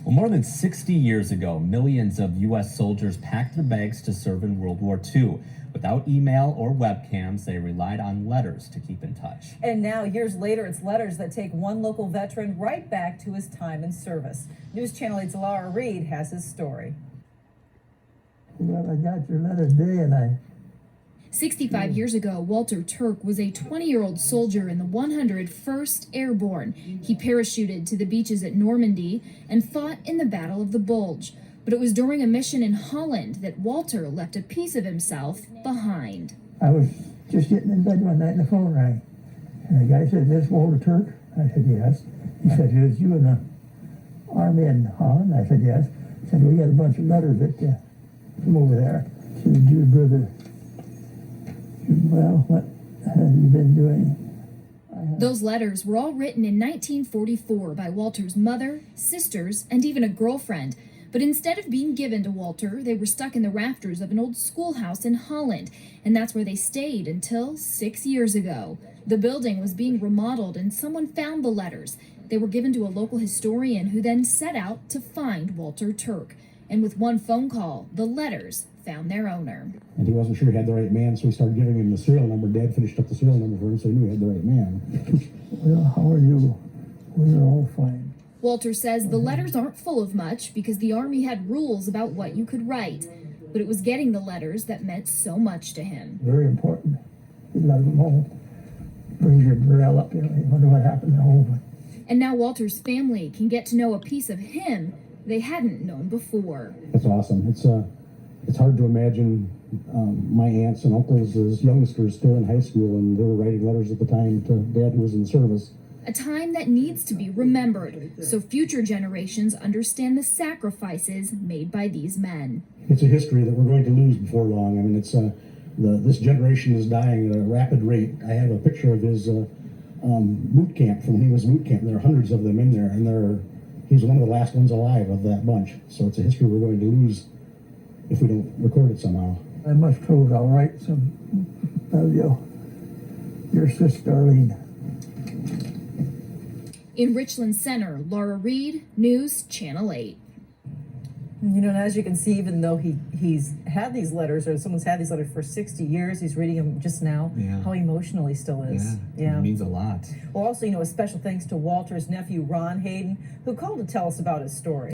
Well, more than 60 years ago, millions of U.S. soldiers packed their bags to serve in World War II. Without email or webcams, they relied on letters to keep in touch. And now, years later, it's letters that take one local veteran right back to his time in service. News Channel 8's Laura Reed has his story. Well, I got your letter today, and 65 years ago, Walter Turk was a 20-year-old soldier in the 101st Airborne. He parachuted to the beaches at Normandy and fought in the Battle of the Bulge. But it was during a mission in Holland that Walter left a piece of himself behind. I was just getting in bed one night and the phone rang. And the guy said, "This Walter Turk?" I said, "Yes." He said, "It was you in the Army in Holland?" I said, "Yes." He said, "We got a bunch of letters that from over there." To the dear brother. Well, what have you been doing? Those letters were all written in 1944 by Walter's mother, sisters, and even a girlfriend. But instead of being given to Walter, they were stuck in the rafters of an old schoolhouse in Holland, and that's where they stayed until 6 years ago. The building was being remodeled, and someone found the letters. They were given to a local historian who then set out to find Walter Turk. And with one phone call, the letters found their owner. And he wasn't sure he had the right man, so we started giving him the serial number. Dad finished up the serial number for him, so he knew he had the right man. Well, how are you? We're all fine. Walter says the letters aren't full of much because the Army had rules about what you could write. But it was getting the letters that meant so much to him. Very important. He loves them all. Brings your morale up. You wonder what happened at home. And now Walter's family can get to know a piece of him they hadn't known before. That's awesome. It's hard to imagine my aunts and uncles as youngsters still in high school, and they were writing letters at the time to Dad who was in service. A time that needs to be remembered so future generations understand the sacrifices made by these men. It's a history that we're going to lose before long. I mean, this generation is dying at a rapid rate. I have a picture of his boot camp from when he was boot camp. There are hundreds of them in there, and he's one of the last ones alive of that bunch. So it's a history we're going to lose if we don't record it somehow. I must close. I'll write some of your sister, Arlene. In Richland Center, Laura Reed, News Channel 8. You know, and as you can see, even though he's had these letters, or someone's had these letters for 60 years, he's reading them just now, how emotional he still is. Yeah, it means a lot. Well, also, a special thanks to Walter's nephew, Ron Hayden, who called to tell us about his story.